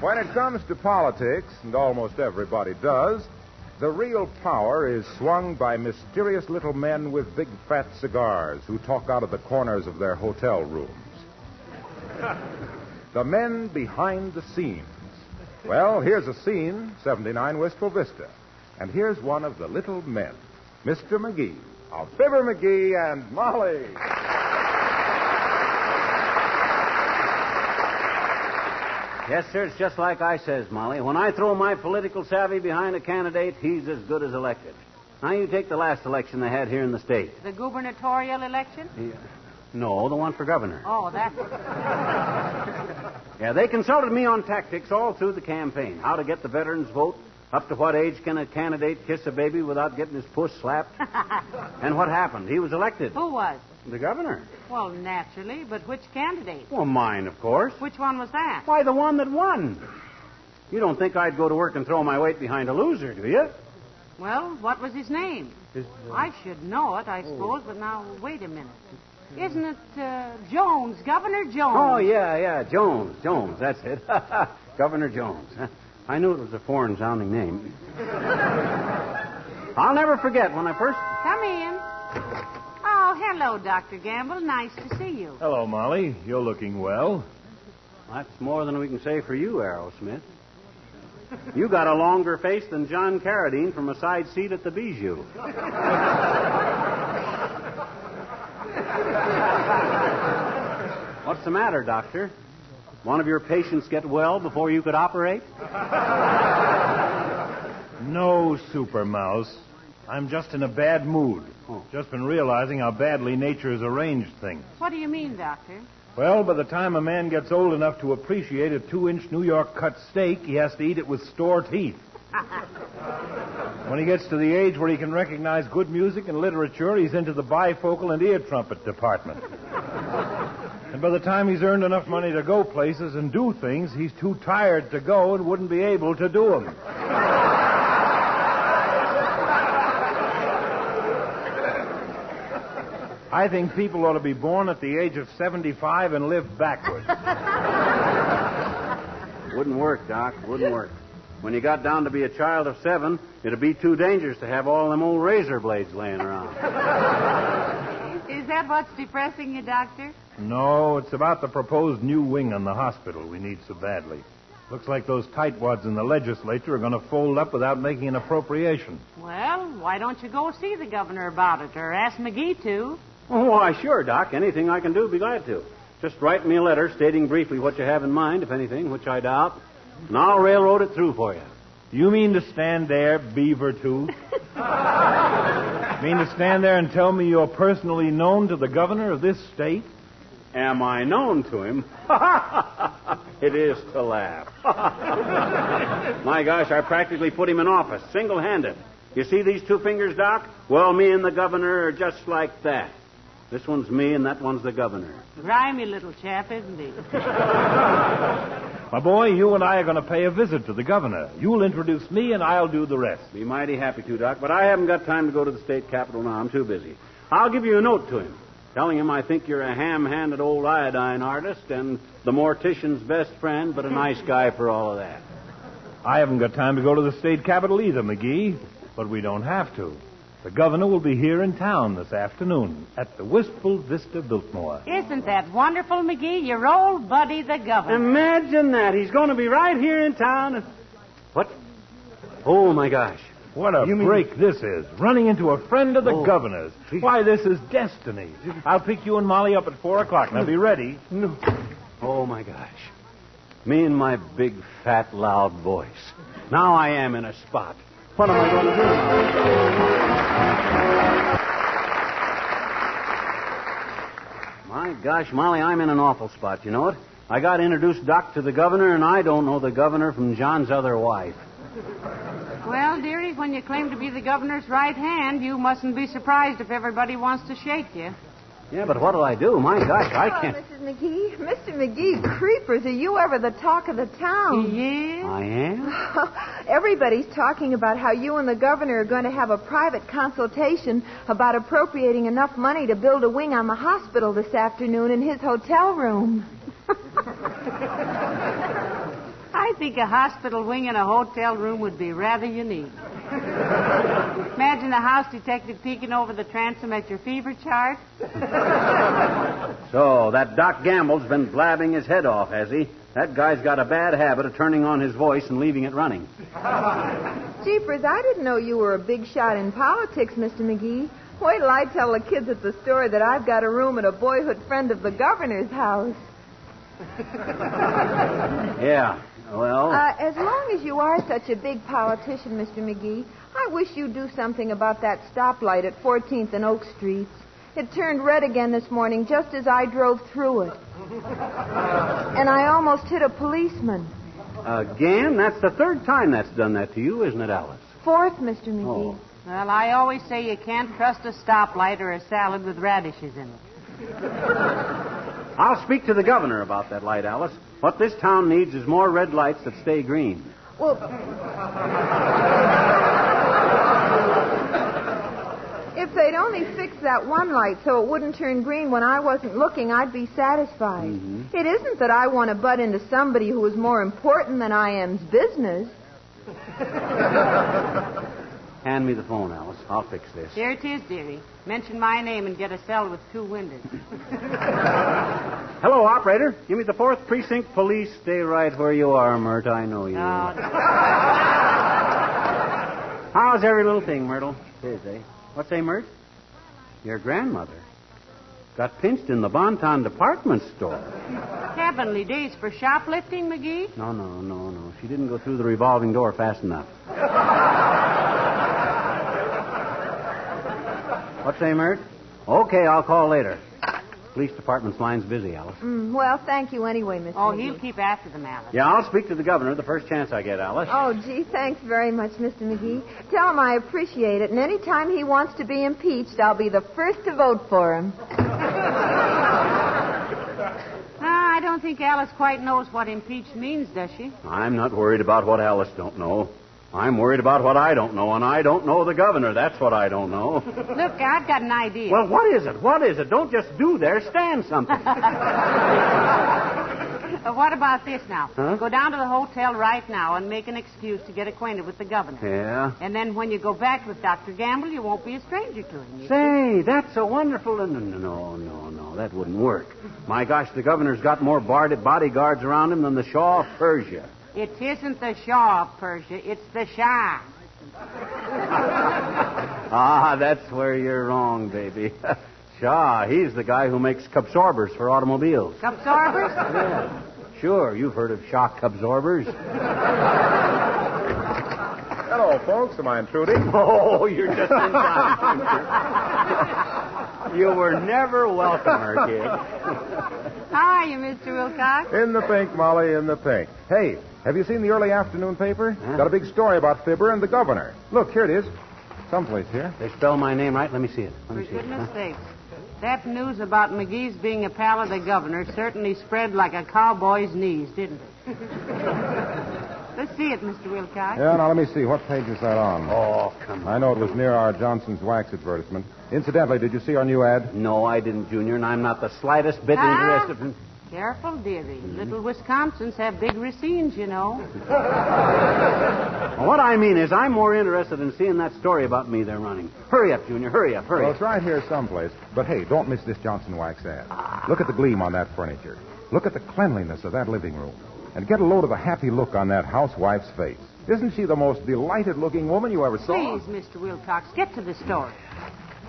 When it comes to politics, and almost everybody does, the real power is swung by mysterious little men with big fat cigars who talk out of the corners of their hotel rooms. The men behind the scenes. Well, here's a scene, 79 Wistful Vista. And here's one of the little men, Mr. McGee, of Fibber McGee and Molly. Yes, sir, it's just like I says, Molly. When I throw my political savvy behind a candidate, he's as good as elected. Now, you take the last election they had here in the state. The gubernatorial election? No, the one for governor. Oh, that's it. Yeah, they consulted me on tactics all through the campaign. How to get the veterans' vote, up to what age can a candidate kiss a baby without getting his puss slapped. And what happened? He was elected. Who was? The governor. Well, naturally, but which candidate? Well, mine, of course. Which one was that? Why, the one that won. You don't think I'd go to work and throw my weight behind a loser, do you? Well, what was his name? I should know it, I suppose, but now, wait a minute. Isn't it Jones, Governor Jones? Oh, yeah, Jones, that's it. Governor Jones. I knew it was a foreign-sounding name. I'll never forget when I first... Come in. Oh, hello, Dr. Gamble. Nice to see you. Hello, Molly. You're looking well. That's more than we can say for you, Aerosmith. You got a longer face than John Carradine from a side seat at the Bijou. What's the matter, Doctor? One of your patients get well before you could operate? No, Super Mouse. I'm just in a bad mood. Just been realizing how badly nature has arranged things. What do you mean, Doctor? Well, by the time a man gets old enough to appreciate a 2-inch New York cut steak, he has to eat it with store teeth. When he gets to the age where he can recognize good music and literature, he's into the bifocal and ear trumpet department. And by the time he's earned enough money to go places and do things, he's too tired to go and wouldn't be able to do them. I think people ought to be born at the age of 75 and live backwards. Wouldn't work, Doc. Wouldn't work. When you got down to be a child of 7, it'd be too dangerous to have all them old razor blades laying around. Is that what's depressing you, Doctor? No, it's about the proposed new wing on the hospital we need so badly. Looks like those tightwads in the legislature are going to fold up without making an appropriation. Well, why don't you go see the governor about it, or ask McGee to? Oh, why, sure, Doc. Anything I can do, be glad to. Just write me a letter stating briefly what you have in mind, if anything, which I doubt, and I'll railroad it through for you. You mean to stand there, beaver tooth? Mean to stand there and tell me you're personally known to the governor of this state? Am I known to him? It is to laugh. My gosh, I practically put him in office, single-handed. You see these 2 fingers, Doc? Well, me and the governor are just like that. This one's me and that one's the governor. Grimy little chap, isn't he? My boy, you and I are going to pay a visit to the governor. You'll introduce me and I'll do the rest. Be mighty happy to, Doc, but I haven't got time to go to the state capitol now. I'm too busy. I'll give you a note to him, telling him I think you're a ham-handed old iodine artist and the mortician's best friend, but a nice guy for all of that. I haven't got time to go to the state capitol either, McGee, but we don't have to. The governor will be here in town this afternoon at the Wistful Vista Biltmore. Isn't that wonderful, McGee? Your old buddy, the governor. Imagine that. He's going to be right here in town. And... What? Oh, my gosh. What a break this is. Running into a friend of the governor's. Why, this is destiny. I'll pick you and Molly up at 4 o'clock. Now, be ready. No. Oh, my gosh. Me and my big, fat, loud voice. Now I am in a spot. What am I going to do now? My gosh, Molly, I'm in an awful spot, you know it? I got introduced, Doc, to the governor, and I don't know the governor from John's other wife. Well, dearie, when you claim to be the governor's right hand, you mustn't be surprised if everybody wants to shake you. Yeah, but what'll I do? My gosh, I can't... Mrs. McGee. Mr. McGee, creepers, are you ever the talk of the town? Yeah? I am? Everybody's talking about how you and the governor are going to have a private consultation about appropriating enough money to build a wing on the hospital this afternoon in his hotel room. I I think a hospital wing in a hotel room would be rather unique. Imagine the house detective peeking over the transom at your fever chart. So, that Doc Gamble's been blabbing his head off, has he? That guy's got a bad habit of turning on his voice and leaving it running. Jeepers, I didn't know you were a big shot in politics, Mr. McGee. Wait till I tell the kids at the store that I've got a room at a boyhood friend of the governor's house. Yeah, well... As long as you are such a big politician, Mr. McGee, I wish you'd do something about that stoplight at 14th and Oak Streets. It turned red again this morning just as I drove through it. And I almost hit a policeman. Again? That's the third time that's done that to you, isn't it, Alice? Fourth, Mr. McGee. Oh. Well, I always say you can't trust a stoplight or a salad with radishes in it. I'll speak to the governor about that light, Alice. What this town needs is more red lights that stay green. Well, if they'd only fix that one light so it wouldn't turn green when I wasn't looking, I'd be satisfied. Mm-hmm. It isn't that I want to butt into somebody who is more important than I am's business. Hand me the phone, Alice. I'll fix this. Here it is, dearie. Mention my name and get a cell with 2 windows. Hello, operator. Give me the 4th Precinct Police. Stay right where you are, Mert. I know you. How's every little thing, Myrtle? Tis, eh? What's say, Mert? Your grandmother got pinched in the Bonton department store. Heavenly days for shoplifting, McGee? No. She didn't go through the revolving door fast enough. What's say, Mert? Okay, I'll call later. Police department's line's busy, Alice. Well, thank you anyway, Mr. Oh, McGee. he'll keep after them, Alice. Yeah, I'll speak to the governor the first chance I get, Alice. Oh, gee, thanks very much, Mr. McGee. Tell him I appreciate it, and any time he wants to be impeached, I'll be the first to vote for him. I don't think Alice quite knows what impeached means, does she? I'm not worried about what Alice don't know. I'm worried about what I don't know, and I don't know the governor. That's what I don't know. Look, I've got an idea. Well, what is it? What is it? Don't just do there. Stand something. What about this now? Huh? Go down to the hotel right now and make an excuse to get acquainted with the governor. Yeah? And then when you go back with Dr. Gamble, you won't be a stranger to him. Say, that's a wonderful... No. That wouldn't work. My gosh, the governor's got more bodyguards around him than the Shah of Persia. It isn't the Shah of Persia. It's the Shah. That's where you're wrong, baby. Shah, he's the guy who makes absorbers for automobiles. Absorbers? Yeah. Sure, you've heard of shock absorbers. Hello, folks. Am I intruding? Oh, you're just in time. You were never welcome, kid. How are you, Mr. Wilcox? In the pink, Molly, in the pink. Hey, have you seen the early afternoon paper? Huh? Got a big story about Fibber and the governor. Look, here it is. Someplace here. They spell my name right? Let me see it. For goodness sakes. That news about McGee's being a pal of the governor certainly spread like a cowboy's knees, didn't it? Let's see it, Mr. Wilcox. Yeah, now let me see. What page is that on? Oh, come on. I know it was near our Johnson's Wax advertisement. Incidentally, did you see our new ad? No, I didn't, Junior, and I'm not the slightest bit interested in... Careful, dearie. Little Wisconsins have big racines, you know. Well, what I mean is I'm more interested in seeing that story about me they're running. Hurry up, Junior. Hurry up. Well, it's right here someplace. But hey, don't miss this Johnson Wax ad. Look at the gleam on that furniture. Look at the cleanliness of that living room. And get a load of the happy look on that housewife's face. Isn't she the most delighted-looking woman you ever saw? Please, Mr. Wilcox, get to the story.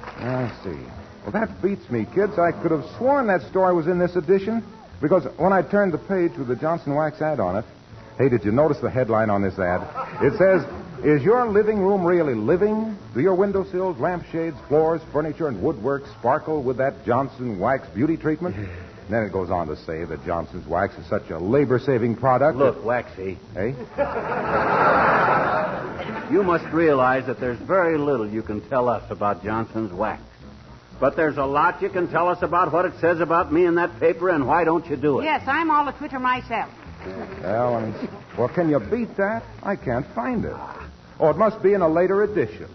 I see. Well, that beats me, kids. I could have sworn that story was in this edition. Because when I turned the page with the Johnson Wax ad on it, hey, did you notice the headline on this ad? It says, "Is your living room really living? Do your windowsills, lampshades, floors, furniture, and woodwork sparkle with that Johnson Wax beauty treatment?" And then it goes on to say that Johnson's Wax is such a labor-saving product. Look, Waxy. Hey? You must realize that there's very little you can tell us about Johnson's Wax. But there's a lot you can tell us about what it says about me in that paper, and why don't you do it? Yes, I'm all a Twitter myself. Well, can you beat that? I can't find it. Oh, it must be in a later edition.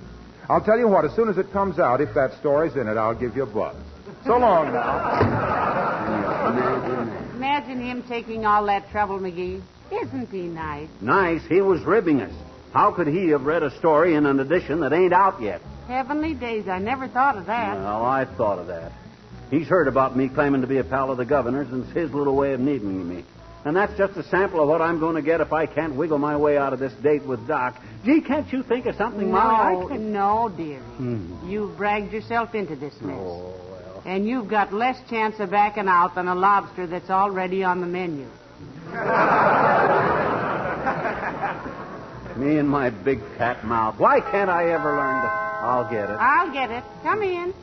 I'll tell you what, as soon as it comes out, if that story's in it, I'll give you a buzz. So long now. Imagine him taking all that trouble, McGee. Isn't he nice? Nice? He was ribbing us. How could he have read a story in an edition that ain't out yet? Heavenly days, I never thought of that. Well, I thought of that. He's heard about me claiming to be a pal of the governor's, and it's his little way of needling me. And that's just a sample of what I'm going to get if I can't wiggle my way out of this date with Doc. Gee, can't you think of something, Molly? No, dearie. You've dragged yourself into this mess. Oh, well. And you've got less chance of backing out than a lobster that's already on the menu. Me and my big fat mouth. Why can't I ever learn to... I'll get it. I'll get it. Come in.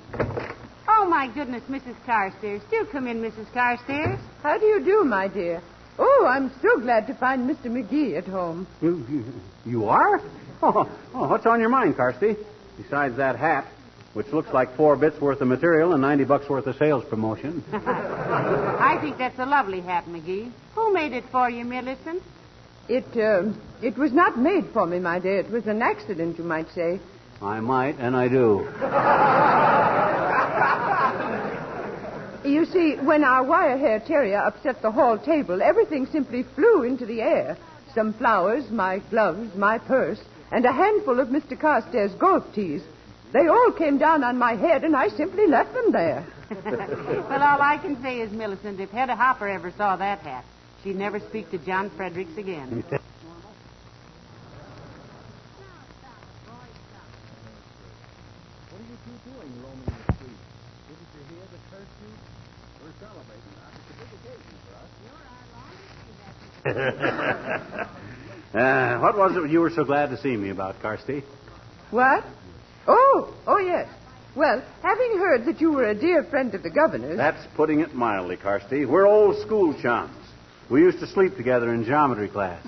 Oh, my goodness, Mrs. Carstairs. Do come in, Mrs. Carstairs. How do you do, my dear? Oh, I'm so glad to find Mr. McGee at home. You are? Oh, what's on your mind, Carsty? Besides that hat, which looks like 4 bits worth of material and $90 worth of sales promotion. I think that's a lovely hat, McGee. Who made it for you, Millicent? It was not made for me, my dear. It was an accident, you might say. I might, and I do. You see, when our wire-hair terrier upset the hall table, everything simply flew into the air. Some flowers, my gloves, my purse, and a handful of Mr. Carstairs' golf tees. They all came down on my head, and I simply left them there. Well, all I can say is, Millicent, if Hedda Hopper ever saw that hat, she'd never speak to John Fredericks again. What was it you were so glad to see me about, Carsty? What? Oh, yes. Well, having heard that you were a dear friend of the governor's... That's putting it mildly, Carsty. We're old school chums. We used to sleep together in geometry class.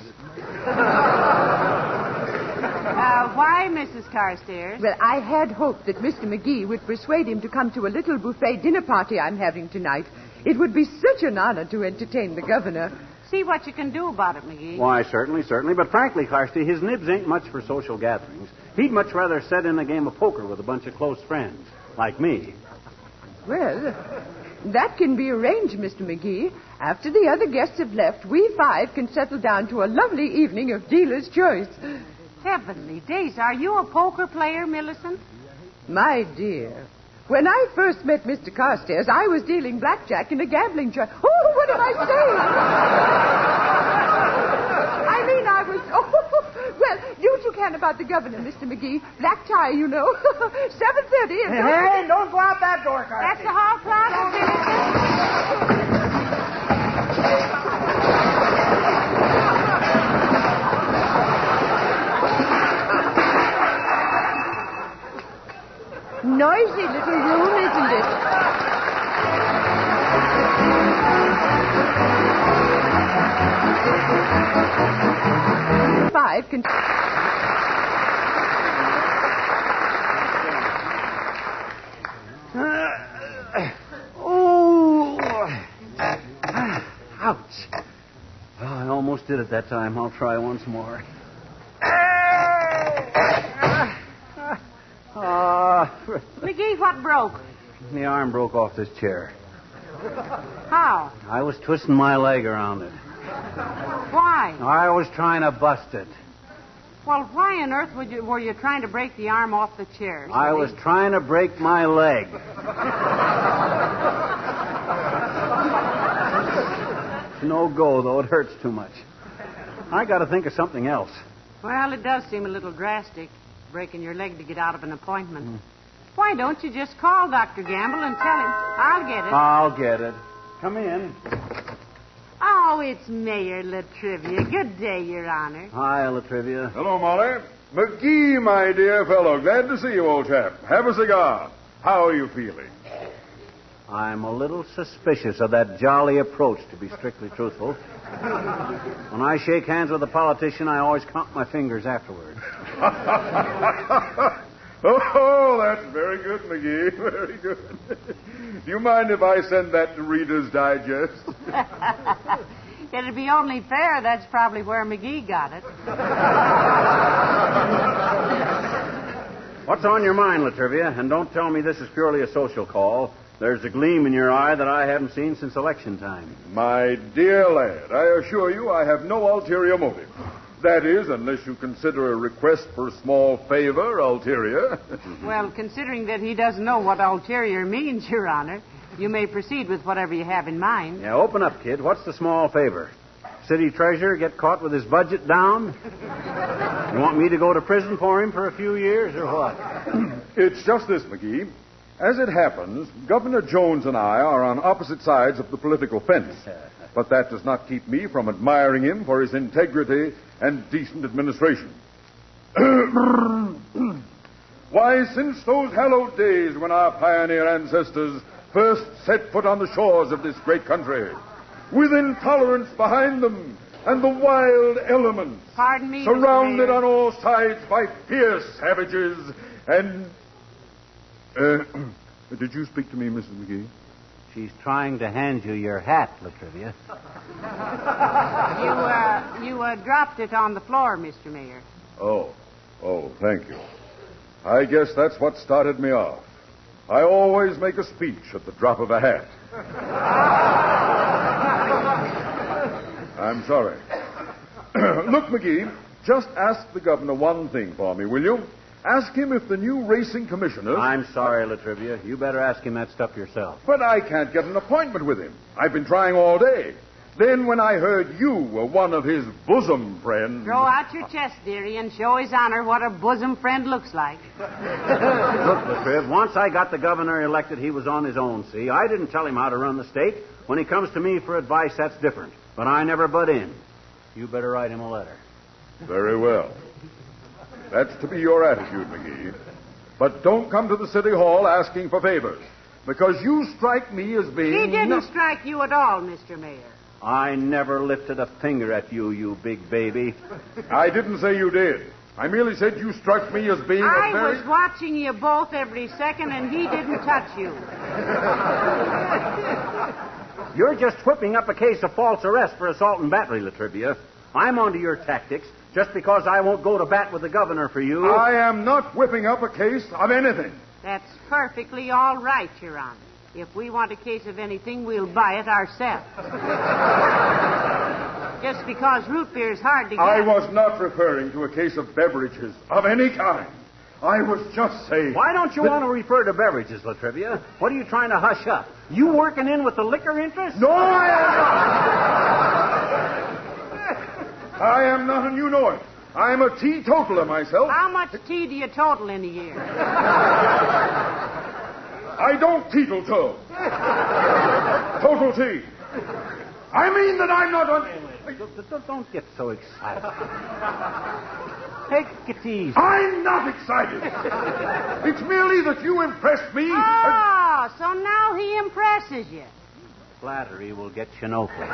Why, Mrs. Carstairs? Well, I had hoped that Mr. McGee would persuade him to come to a little buffet dinner party I'm having tonight. It would be such an honor to entertain the governor. See what you can do about it, McGee. Why, certainly. But frankly, Carsty, his nibs ain't much for social gatherings. He'd much rather sit in a game of poker with a bunch of close friends, like me. Well, that can be arranged, Mr. McGee. After the other guests have left, we 5 can settle down to a lovely evening of dealer's choice. Heavenly days, are you a poker player, Millicent? My dear, when I first met Mr. Carstairs, I was dealing blackjack in a gambling joint. Oh, what am I saying? I mean, I was... Oh, well, do what you can about the governor, Mr. McGee. Black tie, you know. 7:30. Hey, don't go out that door, Carsty. That's the hall clock, Noisy little room, isn't it? Five can... Ouch. Oh, I almost did it that time. I'll try once more. McGee, what broke? The arm broke off this chair. How? I was twisting my leg around it. Why? I was trying to bust it. Well, why on earth were you trying to break the arm off the chair? I was trying to break my leg. It's no go, though. It hurts too much. I got to think of something else. Well, it does seem a little drastic, breaking your leg to get out of an appointment. Why don't you just call Dr. Gamble and tell him? I'll get it. I'll get it. Come in. Oh, it's Mayor Latrivia. Good day, Your Honor. Hi, Latrivia. Hello, Molly. McGee, my dear fellow. Glad to see you, old chap. Have a cigar. How are you feeling? I'm a little suspicious of that jolly approach, to be strictly truthful. When I shake hands with a politician, I always count my fingers afterwards. Oh, that's very good, McGee. Very good. Do you mind if I send that to Reader's Digest? It'd be only fair. That's probably where McGee got it. What's on your mind, Latrivia? And don't tell me this is purely a social call. There's a gleam in your eye that I haven't seen since election time. My dear lad, I assure you I have no ulterior motive. That is, unless you consider a request for a small favor ulterior. Well, considering that he doesn't know what ulterior means, Your Honor, you may proceed with whatever you have in mind. Yeah, open up, kid. What's the small favor? City treasurer get caught with his budget down? You want me to go to prison for him for a few years, or what? It's just this, McGee. As it happens, Governor Jones and I are on opposite sides of the political fence. But that does not keep me from admiring him for his integrity and decent administration. Why, since those hallowed days when our pioneer ancestors first set foot on the shores of this great country, with intolerance behind them and the wild elements, Pardon me, surrounded Mr. Mayor. on all sides by fierce savages and... did you speak to me, Mrs. McGee? She's trying to hand you your hat, Latrivia. You dropped it on the floor, Mr. Mayor. Oh, thank you. I guess that's what started me off. I always make a speech at the drop of a hat. I'm sorry. Look, McGee, just ask the governor one thing for me, will you? Ask him if the new racing commissioners... I'm sorry, Latrivia. You better ask him that stuff yourself. But I can't get an appointment with him. I've been trying all day. Then when I heard you were one of his bosom friends... Throw out your chest, dearie, and show his honor what a bosom friend looks like. Look, Latriv, once I got the governor elected, he was on his own, see? I didn't tell him how to run the state. When he comes to me for advice, that's different. But I never butt in. You better write him a letter. Very well. That's to be your attitude, McGee. But don't come to the city hall asking for favors, because you strike me as being... He didn't strike you at all, Mr. Mayor. I never lifted a finger at you, you big baby. I didn't say you did. I merely said you struck me as being I a very... was watching you both every second, and he didn't touch you. You're just whipping up a case of false arrest for assault and battery, Latrivia. I'm onto your tactics just because I won't go to bat with the governor for you. I am not whipping up a case of anything. That's perfectly all right, Your Honor. If we want a case of anything, we'll buy it ourselves. Just because root beer is hard to get. I was not referring to a case of beverages of any kind. I was just saying... Why don't you want to refer to beverages, Latrivia? What are you trying to hush up? You working in with the liquor interest? No, I am not. I am not, and you know it. I'm a teetotaler myself. How much tea do you total in a year? I don't teetotal. Total tea. I mean that I'm not on... Don't get so excited. Take it easy. I'm not excited. It's merely that you impressed me. Oh, so now he impresses you. Flattery will get you nowhere.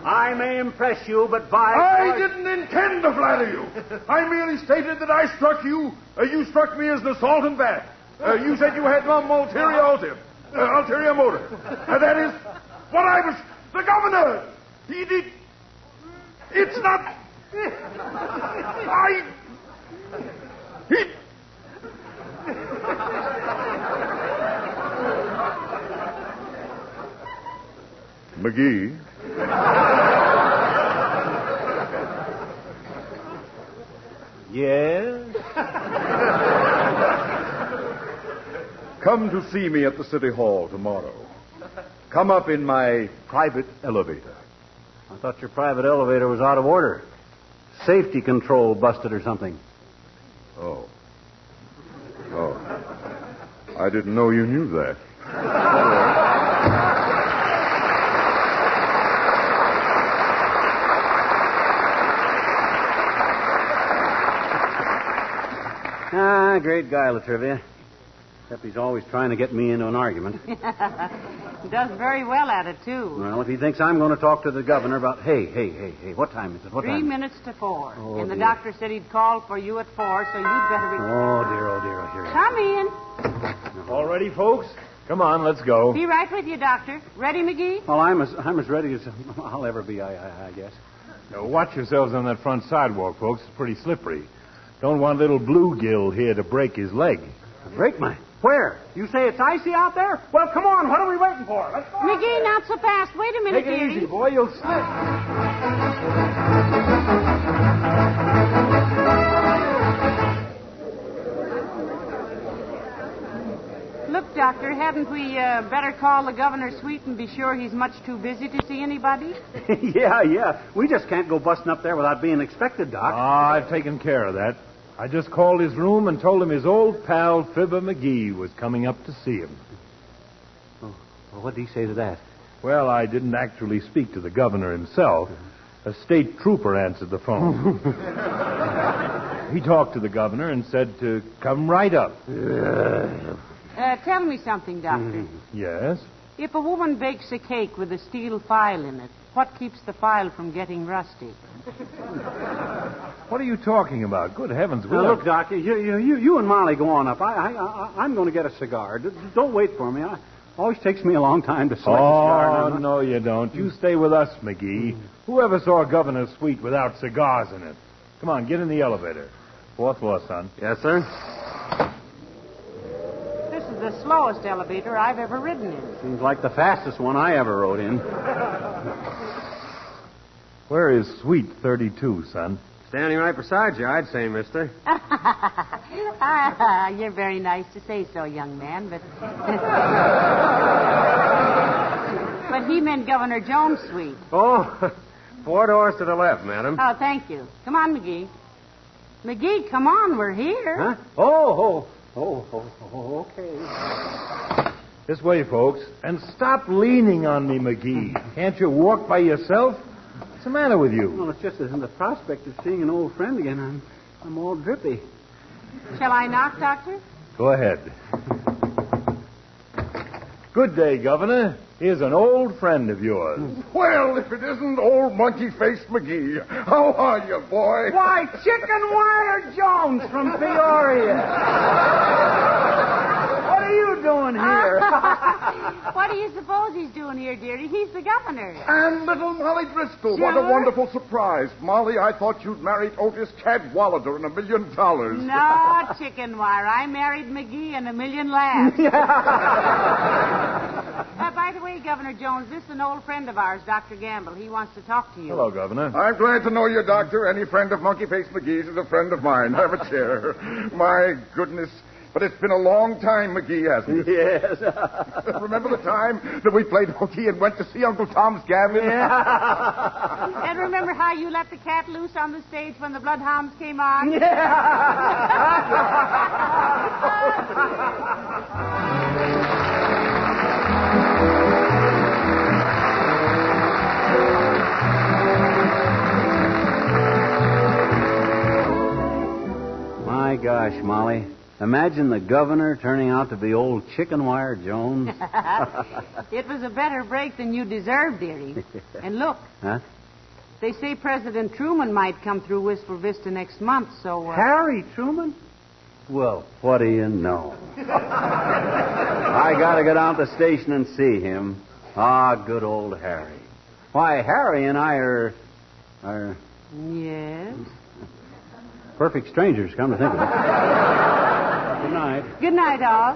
I may impress you, but I didn't intend to flatter you. I merely stated that I struck you. You struck me as an assault and bat. You said you had no ulterior motive. That is what I was... The governor! He did... It's not... He... McGee... Yes? Come to see me at the City Hall tomorrow. Come up in my private elevator. I thought your private elevator was out of order. Safety control busted or something. Oh. I didn't know you knew that. Great guy, Latrivia. Except he's always trying to get me into an argument. He does very well at it, too. Well, if he thinks I'm going to talk to the governor about... Hey, what time is it? What 3 time? minutes to 4. Oh, and the dear. doctor said he'd call for you at 4, so you'd better be... Oh, dear. Come in. All ready, folks? Come on, let's go. Be right with you, Doctor. Ready, McGee? Well, I'm as ready as I'll ever be, I guess. Now, watch yourselves on that front sidewalk, folks. It's pretty slippery. Don't want little Bluegill here to break his leg. Break my... Where? You say it's icy out there? Well, come on. What are we waiting for? Let's go. McGee, not so fast. Wait a minute, Take it dearie. easy, boy. You'll slip. Look, Doctor, hadn't we better call the governor suite and be sure he's much too busy to see anybody? Yeah. We just can't go busting up there without being expected, Doc. I've taken care of that. I just called his room and told him his old pal, Fibber McGee, was coming up to see him. Oh, well, what did he say to that? Well, I didn't actually speak to the governor himself. A state trooper answered the phone. He talked to the governor and said to come right up. Tell me something, Doctor. Yes? If a woman bakes a cake with a steel file in it, what keeps the file from getting rusty? What are you talking about? Good heavens, Will. Look, Doc, you and Molly go on up. I'm going to get a cigar. Don't wait for me. Always takes me a long time to select a cigar. Oh, no, you don't. You stay with us, McGee. Whoever saw a governor's suite without cigars in it? Come on, get in the elevator. 4th floor, son. Yes, sir. This is the slowest elevator I've ever ridden in. Seems like the fastest one I ever rode in. Where is suite 32, son? Standing right beside you, I'd say, mister. You're very nice to say so, young man, but... But he meant Governor Jones' suite. Oh, 4 doors to the left, madam. Oh, thank you. Come on, McGee. McGee, come on, we're here. Huh? Okay. This way, folks. And stop leaning on me, McGee. Can't you walk by yourself? What's the matter with you? Well, it's just that in the prospect of seeing an old friend again, I'm all drippy. Shall I knock, Doctor? Go ahead. Good day, Governor. Here's an old friend of yours. Well, if it isn't old monkey-faced McGee. How are you, boy? Why, Chicken Wire Jones from Peoria. What are you doing here? What do you suppose he's doing here, dearie? He's the governor. And little Molly Driscoll. What a Sure. wonderful surprise. Molly, I thought you'd married Otis Cadwallader and $1 million. No, Chicken Wire. I married McGee and 1,000,000 laughs. By the way, Governor Jones, this is an old friend of ours, Dr. Gamble. He wants to talk to you. Hello, Governor. I'm glad to know you, Doctor. Any friend of Monkey-Faced McGee's is a friend of mine. Have a chair. My goodness. But it's been a long time, McGee, hasn't it? Yes. Remember the time that we played hooky and went to see Uncle Tom's Cabin? Yeah. And remember how you let the cat loose on the stage when the Bloodhounds came on? My gosh, Molly. Imagine the governor turning out to be old Chicken Wire Jones. It was a better break than you deserved, dearie. And look, Huh? they say President Truman might come through Wistful Vista next month, so... Harry Truman? Well, what do you know? I gotta go down to the station and see him. Ah, good old Harry. Why, Harry and I are Yes? perfect strangers, come to think of it. Good night. Good night, all.